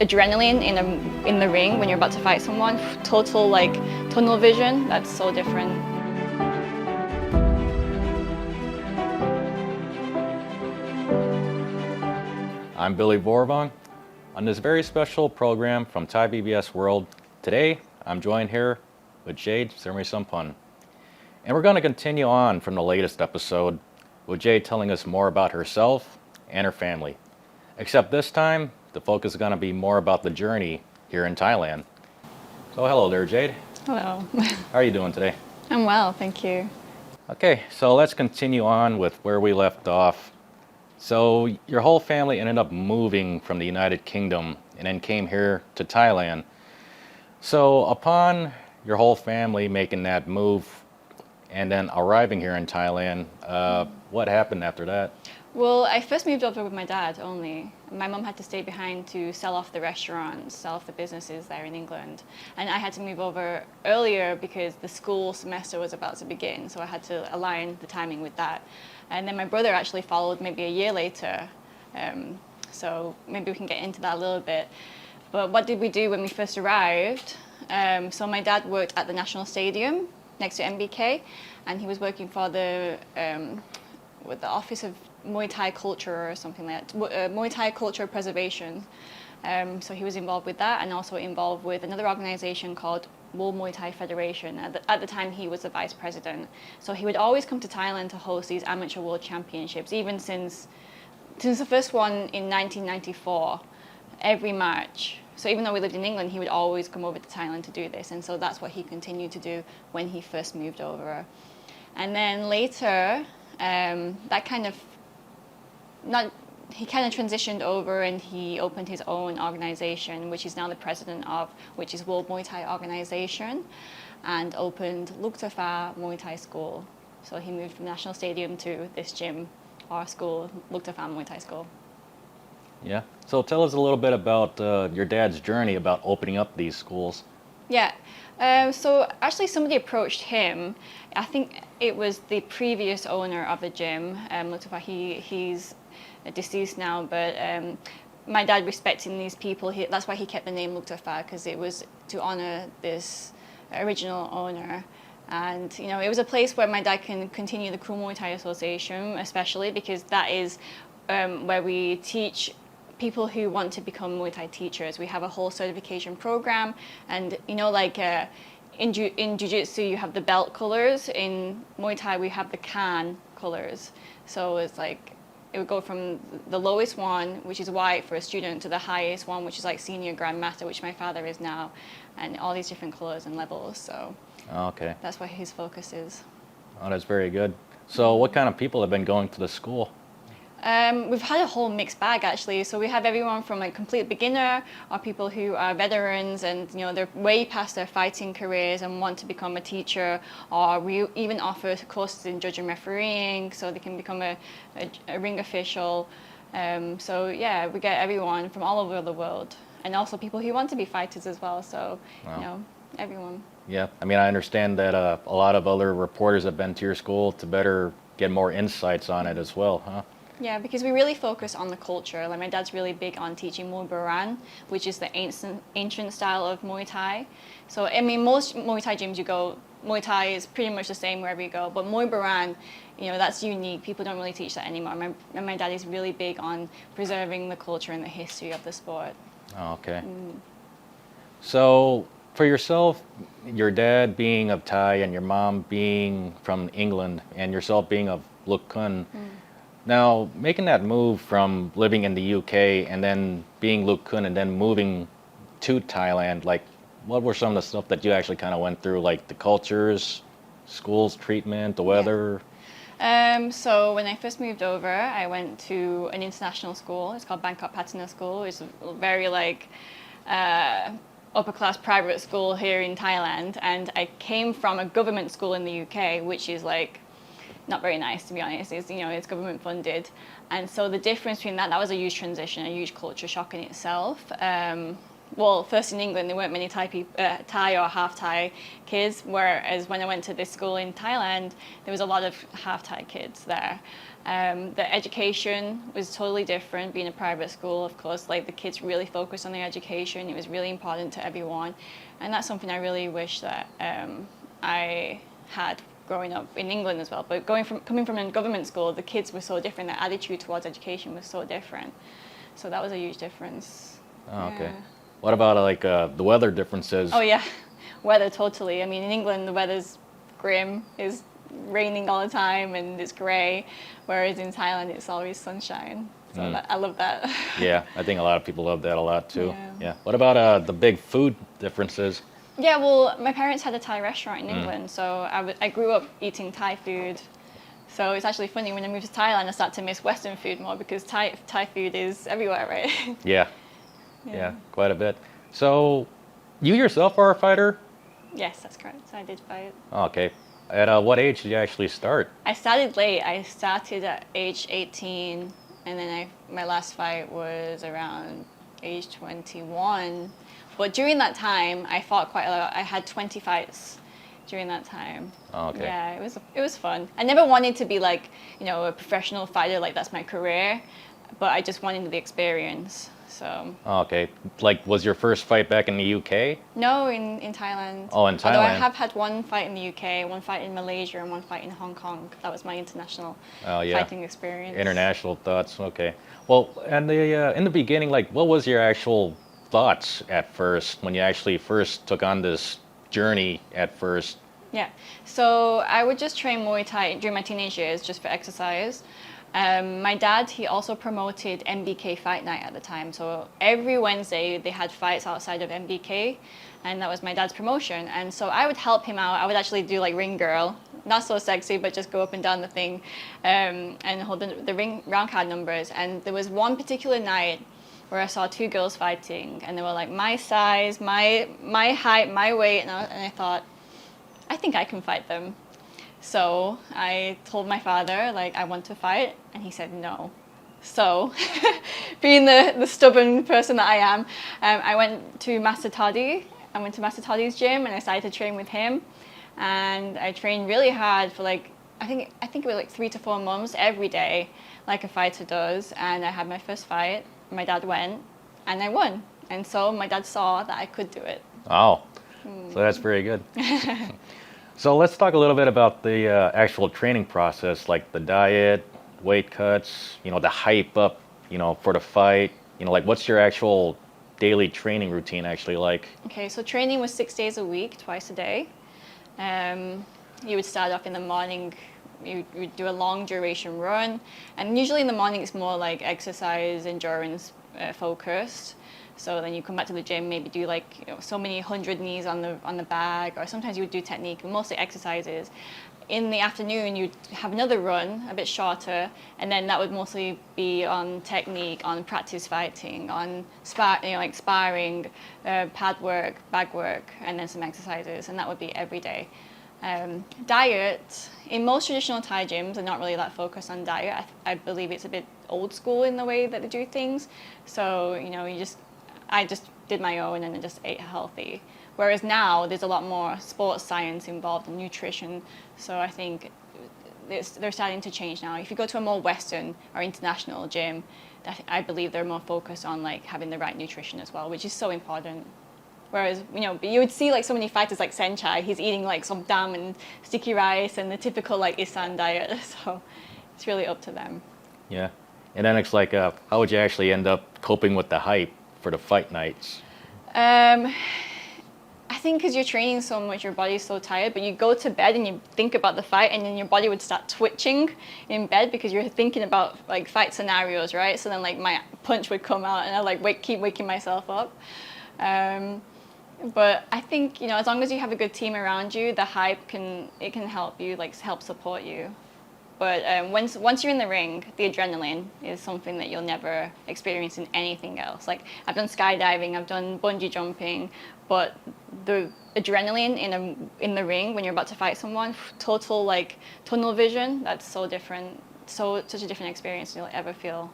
adrenaline in the ring when you're about to fight someone. Total like tunnel vision. That's so different. I'm Billy Vorvong. On this very special program from Thai PBS World, today I'm joined here with Jade Marisa Sirisompan. And we're going to continue on from the latest episode with Jade telling us more about herself and her family. Except this time, the focus is going to be more about the journey here in Thailand. So hello there, Jade. Hello. How are you doing today? I'm well, thank you. Okay, so let's continue on with where we left off. So your whole family ended up moving from the United Kingdom and then came here to Thailand. So upon your whole family making that move and then arriving here in Thailand, what happened after that? Well, I first moved over with my dad only. My mum had to stay behind to sell off the restaurants, sell off the businesses there in England. And I had to move over earlier because the school semester was about to begin, so I had to align the timing with that. And then my brother actually followed maybe a year later. So maybe we can get into that a little bit. But what did we do when we first arrived? So my dad worked at the National Stadium next to MBK, and he was working for with the Office of Muay Thai Culture or something like that, Muay Thai Culture Preservation. So he was involved with that, and also involved with another organization called World Muay Thai Federation. At the time, he was the vice president. So he would always come to Thailand to host these amateur world championships, even since the first one in 1994, every March. So even though we lived in England, he would always come over to Thailand to do this. And so that's what he continued to do when he first moved over. And then later, he kind of transitioned over and he opened his own organization, which he's now the president of, which is World Muay Thai Organization, and opened Luktafa Muay Thai School. So he moved from National Stadium to this gym, our school, Luktafa Muay Thai School. Yeah. So tell us a little bit about your dad's journey about opening up these schools. Yeah. So actually somebody approached him. I think it was the previous owner of the gym, Luktafa. He's deceased now, but my dad respecting these people, that's why he kept the name Luktafa, because it was to honor this original owner. And it was a place where my dad can continue the Kru Muay Thai Association, especially because that is where we teach people who want to become Muay Thai teachers. We have a whole certification program, and in Jiu-Jitsu you have the belt colors. In Muay Thai we have the Khan colors. So it's like it would go from the lowest one, which is white for a student, to the highest one, which is like senior grandmaster, which my father is now, and all these different colors and levels. So okay, that's what his focus is. Oh, that's very good. So what kind of people have been going to the school? We've had a whole mixed bag actually. So we have everyone from like complete beginner, or people who are veterans and they're way past their fighting careers and want to become a teacher, or we even offer courses in judge and refereeing so they can become a ring official. So yeah, we get everyone from all over the world, and also people who want to be fighters as well. So wow. Everyone. Yeah, I mean, I understand that a lot of other reporters have been to your school to better get more insights on it as well, huh? Yeah, because we really focus on the culture. Like my dad's really big on teaching Muay Boran, which is the ancient style of Muay Thai. So I mean, most Muay Thai gyms you go, Muay Thai is pretty much the same wherever you go. But Muay Boran, that's unique. People don't really teach that anymore. My dad is really big on preserving the culture and the history of the sport. Oh, okay. So for yourself, your dad being of Thai and your mom being from England and yourself being of Luk Kun, now, making that move from living in the UK and then being Luk Kun and then moving to Thailand, like what were some of the stuff that you actually kind of went through, like the cultures, schools, treatment, the weather? Yeah. So when I first moved over, I went to an international school. It's called Bangkok Pattana School. It's a very upper class private school here in Thailand. And I came from a government school in the UK, which is not very nice, to be honest. It's government funded, and so the difference between that was a huge transition, a huge culture shock in itself. well, first in England, there weren't many Thai or half Thai kids, whereas when I went to this school in Thailand, there was a lot of half Thai kids there. The education was totally different. Being a private school, of course, like the kids really focused on their education. It was really important to everyone, and that's something I really wish that I had growing up in England as well. But coming from a government school, the kids were so different. Their attitude towards education was so different. So that was a huge difference. Oh, okay. Yeah. What about like the weather differences? Oh yeah, weather totally. I mean, in England the weather's grim. It's raining all the time and it's grey, whereas in Thailand it's always sunshine. So I love that. Yeah, I think a lot of people love that a lot too. Yeah. What about the big food differences? Yeah, well, my parents had a Thai restaurant in England, so I grew up eating Thai food. So it's actually funny, when I moved to Thailand, I started to miss Western food more because Thai food is everywhere, right? Yeah, quite a bit. So, you yourself are a fighter? Yes, that's correct. I did fight. Okay. At what age did you actually start? I started late. I started at age 18, and then my last fight was around age 21. But during that time, I fought quite a lot. I had 20 fights during that time. Oh, okay. Yeah, it was fun. I never wanted to be like, a professional fighter, like that's my career, but I just wanted the experience. So. Oh, okay. Like, was your first fight back in the UK? No, in Thailand. Oh, in Thailand. Although I have had one fight in the UK, one fight in Malaysia, and one fight in Hong Kong. That was my international fighting experience. International thoughts. Okay. Well, and in the beginning, like, what was your actual thoughts at first when you actually first took on this journey at first? Yeah. So I would just train Muay Thai during my teenage years just for exercise. My dad, he also promoted MBK Fight Night at the time. So every Wednesday they had fights outside of MBK, and that was my dad's promotion. And so I would help him out. I would actually do like ring girl, not so sexy, but just go up and down the thing and hold the ring round card numbers. And there was one particular night where I saw two girls fighting, and they were like my size, my height, my weight, and I thought, I think I can fight them. So I told my father, like, I want to fight, and he said no. So, being the stubborn person that I am, I went to Master Toddy. I went to Master Toddy's gym, and I started to train with him. And I trained really hard for like, I think it was like 3 to 4 months every day, like a fighter does. And I had my first fight. My dad went, and I won. And so my dad saw that I could do it. Oh, so that's very good. So let's talk a little bit about the actual training process, like the diet, weight cuts, the hype up, for the fight. Like what's your actual daily training routine actually like? Okay, so training was 6 days a week, twice a day. You would start off in the morning, you would do a long duration run, and usually in the morning it's more like exercise, endurance focused. So then you come back to the gym, maybe do like so many 100 knees on the bag, or sometimes you would do technique, but mostly exercises. In the afternoon, you'd have another run, a bit shorter, and then that would mostly be on technique, on practice fighting, on sparring, pad work, bag work, and then some exercises, and that would be every day. Diet, in most traditional Thai gyms, are not really that focused on diet. I believe it's a bit old school in the way that they do things. So, I just did my own and I just ate healthy. Whereas now there's a lot more sports science involved in nutrition. So I think they're starting to change now. If you go to a more Western or international gym, I believe they're more focused on like having the right nutrition as well, which is so important. Whereas, you would see like so many fighters like Senchai, he's eating like some dam and sticky rice and the typical like Isan diet. So it's really up to them. Yeah. And then it's like, how would you actually end up coping with the hype for the fight nights? I think because you're training so much, your body's so tired, but you go to bed and you think about the fight, and then your body would start twitching in bed because you're thinking about like fight scenarios, right? So then like my punch would come out and I like keep waking myself up. But I think, as long as you have a good team around you, the hype can help you, like help support you. But once you're in the ring, the adrenaline is something that you'll never experience in anything else. Like I've done skydiving, I've done bungee jumping, but the adrenaline in the ring when you're about to fight someone, total like tunnel vision, that's so different, such a different experience you'll ever feel.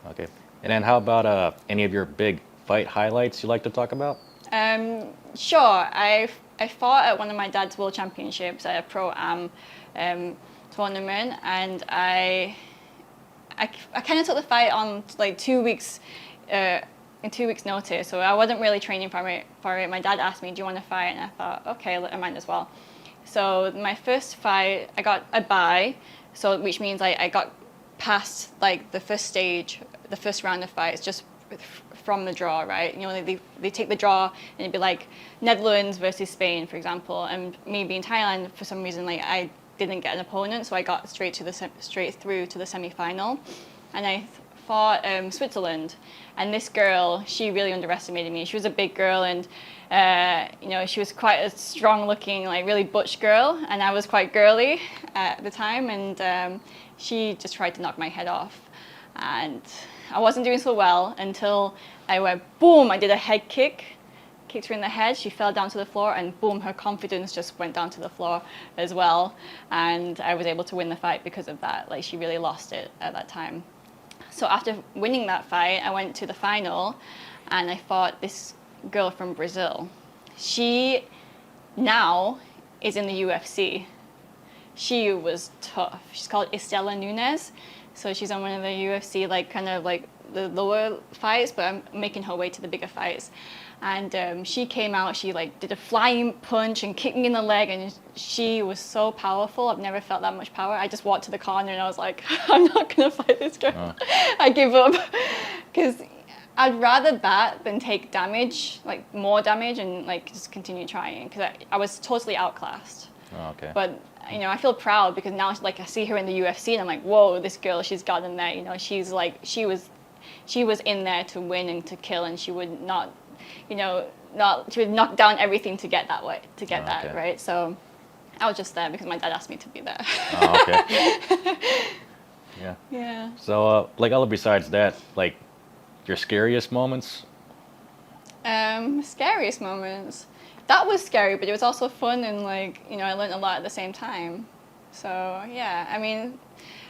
Okay. And then how about any of your big fight highlights you'd like to talk about? Sure. I fought at one of my dad's world championships at a pro-am tournament, and I kind of took the fight on like 2 weeks in 2 weeks notice, so I wasn't really training for it. My dad asked me, do you want to fight? And I thought, okay, I might as well. So my first fight, I got a bye, so which means I got past like the first stage, the first round of fights, just from the draw, right? You know, they take the draw, and it'd be like Netherlands versus Spain, for example, and me being Thailand, for some reason, like I didn't get an opponent, so I got straight through to the semi-final, and I fought Switzerland, and this girl, she really underestimated me. She was a big girl, and you know, she was quite a strong-looking, like really butch girl, and I was quite girly at the time, and she just tried to knock my head off, and I wasn't doing so well until I went boom. I did a head kick. Kicked her in the head, she fell down to the floor, and boom, her confidence just went down to the floor as well, and I was able to win the fight because of that. Like, she really lost it at that time. So after winning that fight, I went to the final, and I fought this girl from Brazil. She now is in the UFC. She was tough. She's called Estela Nunes, so she's on one of the UFC, like kind of like the lower fights, but I'm making her way to the bigger fights. And she came out, she like did a flying punch and kicked me in the leg, and she was so powerful. I've never felt that much power. I just walked to the corner and I was like, I'm not gonna fight this girl. I give up, because I'd rather that than take damage, like more damage, and like just continue trying, because I was totally outclassed. Oh, okay. But you know, I feel proud because now, like, I see her in the UFC and I'm like, whoa, this girl, she's gotten there. You know, she's like, she was in there to win and to kill, and she would not, you know, she would knock down everything to get that way, to get that, right? So I was just there because my dad asked me to be there. Oh, okay. Yeah. Yeah. So, like, other besides that, like, your scariest moments? Scariest moments. That was scary, but it was also fun, and like, you know, I learned a lot at the same time. So yeah, I mean,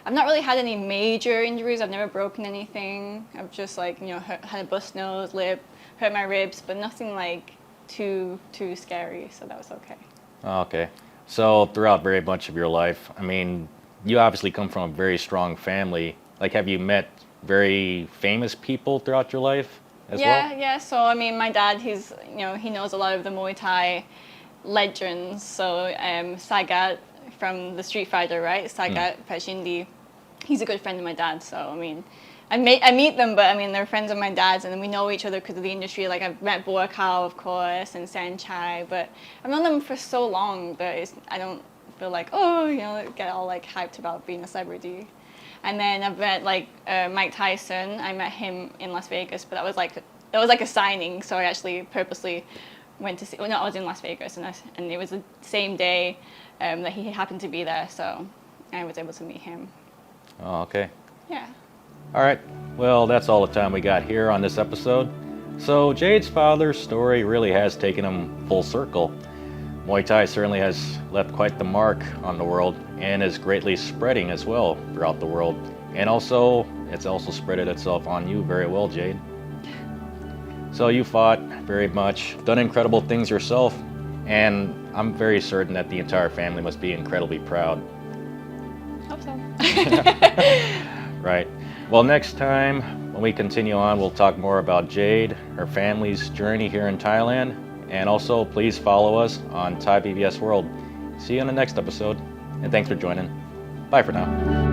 I've not really had any major injuries. I've never broken anything. I've just like, you know, had a bust nose, lip, hurt my ribs, but nothing like too scary. So that was okay. Oh, okay. So throughout very much of your life, I mean, you obviously come from a very strong family. Like, have you met very famous people throughout your life as well? Yeah. So I mean, my dad, he's, you know, he knows a lot of the Muay Thai legends. So Sagat from the Street Fighter, right? Sagat Pachindi. He's a good friend of my dad. So I mean, I meet them, but I mean, they're friends of my dad's, and we know each other because of the industry. Like, I've met Boakao, of course, and Sanchai, but I've known them for so long that I don't feel like, oh, you know, get all like hyped about being a celebrity. And then I've met like Mike Tyson. I met him in Las Vegas, but that was like a signing. So I actually purposely went to see. Well, no, I was in Las Vegas, and it was the same day that he happened to be there. So I was able to meet him. Oh, okay. Yeah. All right. Well, that's all the time we got here on this episode. So Jade's father's story really has taken him full circle. Muay Thai certainly has left quite the mark on the world and is greatly spreading as well throughout the world. And also, it's also spreaded itself on you very well, Jade. So you fought very much, done incredible things yourself, and I'm very certain that the entire family must be incredibly proud. Hope so. Right. Well, next time when we continue on, we'll talk more about Jade, her family's journey here in Thailand, and also please follow us on Thai PBS World. See you on the next episode, and thanks for joining. Bye for now.